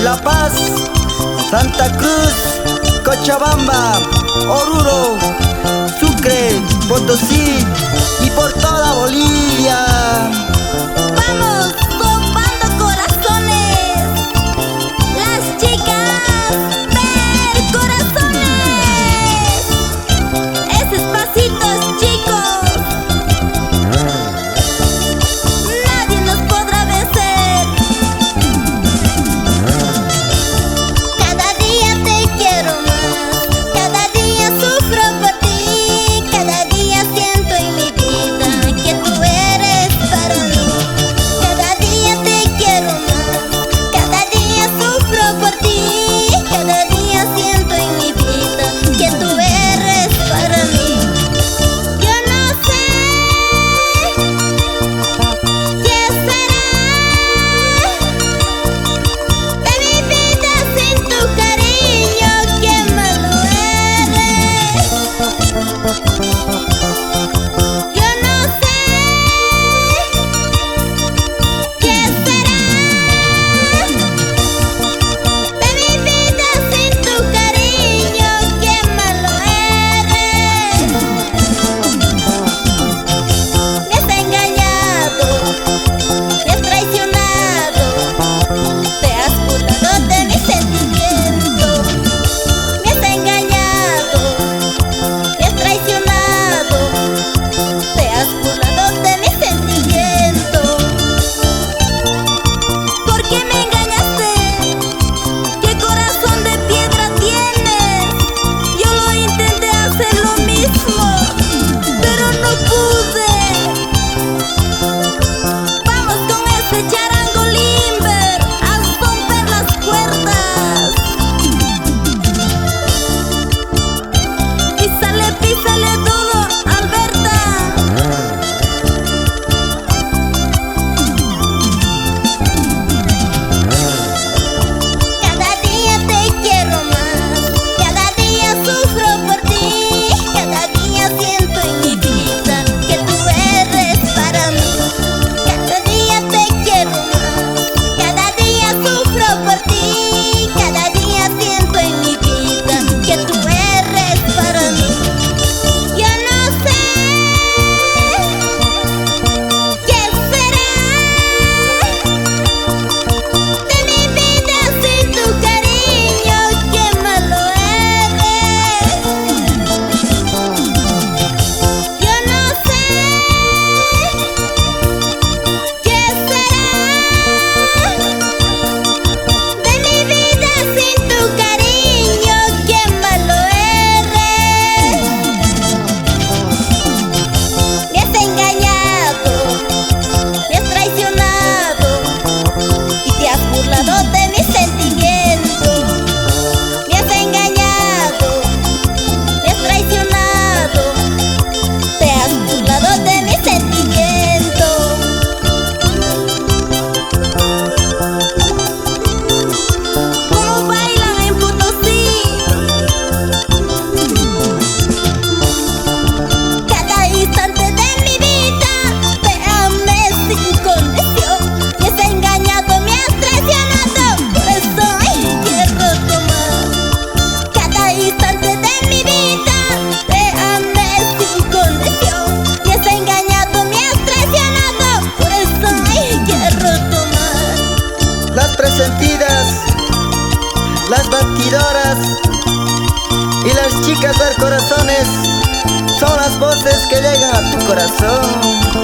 La Paz, Santa Cruz, Cochabamba, Oruro, Sucre, Potosí y por toda Bolivia. Vamos, bombando corazones, las chicas del corazones. Ese espacito es chicos, nadie nos podrá vencer. Cada día te quiero más, cada día sufro por ti, cada día siento en mi vida que tú eres para mí. Cada día te quiero más, cada día sufro por ti, cada día siento en mi vida que tú eres para mí. Yo no sé qué será de mi vida sin tu cariño, qué malo eres. Yo no sé qué será de mi vida sin tu cariño, qué malo eres. Me has engañado, me has traicionado, te has burlado de mis sentimientos. Me has engañado, me has traicionado, te has burlado de mis sentimientos. ¿Por qué me engañaste? ¿Qué corazón de piedra tienes? Yo lo intenté hacer lo mismo, pero no pude. Vamos con ese charango limber a romper las cuerdas. Písale duro, Alberta. Cada día te quiero más, cada día sufro por ti, cada día siento en mi vida que tú eres para mí. Cada día te quiero más, cada día sufro por ti, cada día siento en mi vida que tú eres para mí. Yo no sé qué será de mi vida sin tu cariño, qué malo eres. Yo no sé qué será de mi vida sin tu cariño, qué malo eres. Me has engañado, me has traicionado y te has burlado de mis sentimientos. Me has engañado, me has traicionado, te has burlado de mis sentimientos. ¿Cómo bailan en Potosí? Cada instante de mi vida te amé sin condición. Me has engañado, me has traicionado, por eso quiero tomar. Cada instante de mi vida te amé sin condición. Me has engañado, me has traicionado, por eso quiero tomar. Las presentidas, las batidoras y las chicas del corazones son las voces que llegan a tu corazón.